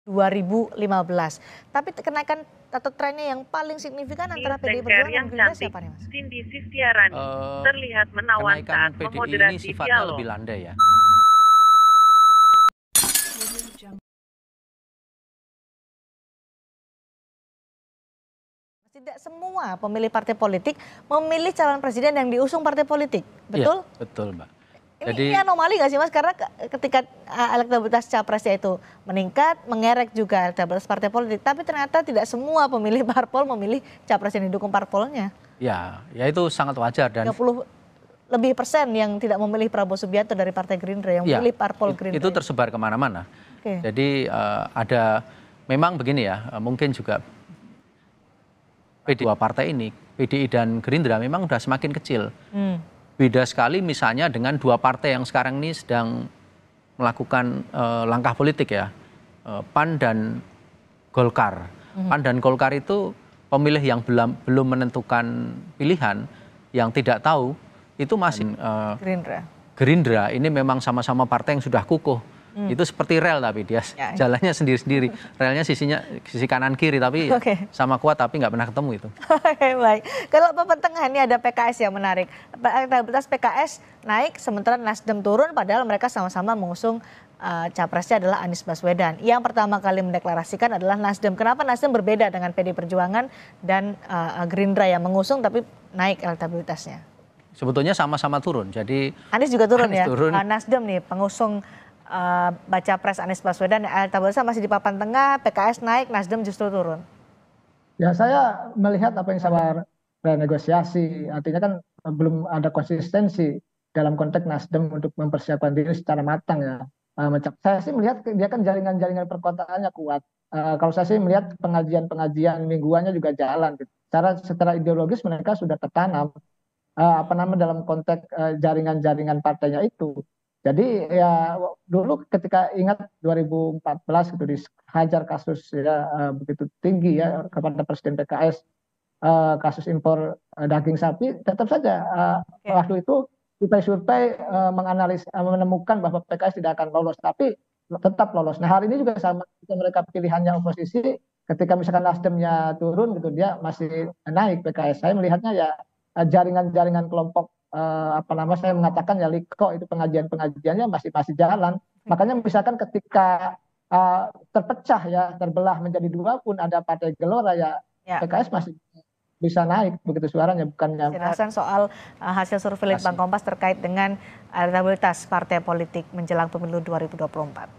2015. Tapi kenaikan atau trennya yang paling signifikan antara PDI Perjuangan dan Gerindra siapa nih, Mas? Cindy Sistiarani terlihat menawan saat PDI ini memoderasi sifatnya dialog. lebih landai ya. Tidak semua pemilih partai politik memilih calon presiden yang diusung partai politik, betul? Iya, betul, Mbak. Ini anomali nggak sih, Mas? Karena ketika elektabilitas capresnya itu meningkat, mengerek juga elektabilitas partai politik, tapi ternyata tidak semua pemilih parpol memilih capres yang didukung parpolnya. Ya itu sangat wajar dan 30 lebih persen yang tidak memilih Prabowo Subianto dari Partai Gerindra yang memilih parpol Gerindra. Itu tersebar kemana-mana. Okay. Jadi ada memang begini ya, mungkin juga dua partai ini, PDI dan Gerindra memang sudah semakin kecil. Beda sekali misalnya dengan dua partai yang sekarang ini sedang melakukan langkah politik ya, PAN dan Golkar. PAN dan Golkar itu pemilih yang belum menentukan pilihan, yang tidak tahu, itu masih Gerindra ini memang sama-sama partai yang sudah kukuh. Itu seperti rel tapi dia jalannya sendiri-sendiri. Relnya sisi kanan kiri tapi sama kuat tapi nggak pernah ketemu itu. Baik. Kalau papan tengah ini ada PKS yang menarik. Elektabilitas PKS naik sementara Nasdem turun padahal mereka sama-sama mengusung capresnya adalah Anies Baswedan. Yang pertama kali mendeklarasikan adalah Nasdem. Kenapa Nasdem berbeda dengan PDI Perjuangan dan Gerindra yang mengusung tapi naik elektabilitasnya? Sebetulnya sama-sama turun. Jadi Anies juga turun Anies ya. Turun. Nasdem nih pengusung baca pres Anies Baswedan, elektabilitasnya masih di papan tengah, PKS naik, Nasdem justru turun. Ya saya melihat apa yang saya renegosiasi, artinya kan belum ada konsistensi dalam konteks Nasdem untuk mempersiapkan diri secara matang ya. Saya sih melihat dia kan jaringan-jaringan perkotaannya kuat. Kalau saya sih melihat pengajian-pengajian mingguannya juga jalan. Gitu. Secara ideologis mereka sudah tertanam dalam konteks jaringan-jaringan partainya itu. Jadi ya dulu ketika ingat 2014 gitu dihajar kasus ya begitu tinggi ya kepada Presiden PKS kasus impor daging sapi, tetap saja waktu itu survei menemukan bahwa PKS tidak akan lolos, tapi tetap lolos. Nah hari ini juga sama, mereka pilihannya oposisi, ketika misalkan Nasdemnya turun gitu dia masih naik PKS. Saya melihatnya ya jaringan-jaringan kelompok saya mengatakan ya Liko itu pengajiannya masih jalan. Makanya misalkan ketika terpecah ya terbelah menjadi dua pun ada Partai Gelora ya. PKS masih bisa naik begitu suaranya, bukannya. Penjelasan soal hasil survei Litbang Kompas terkait dengan elektabilitas partai politik menjelang pemilu 2024.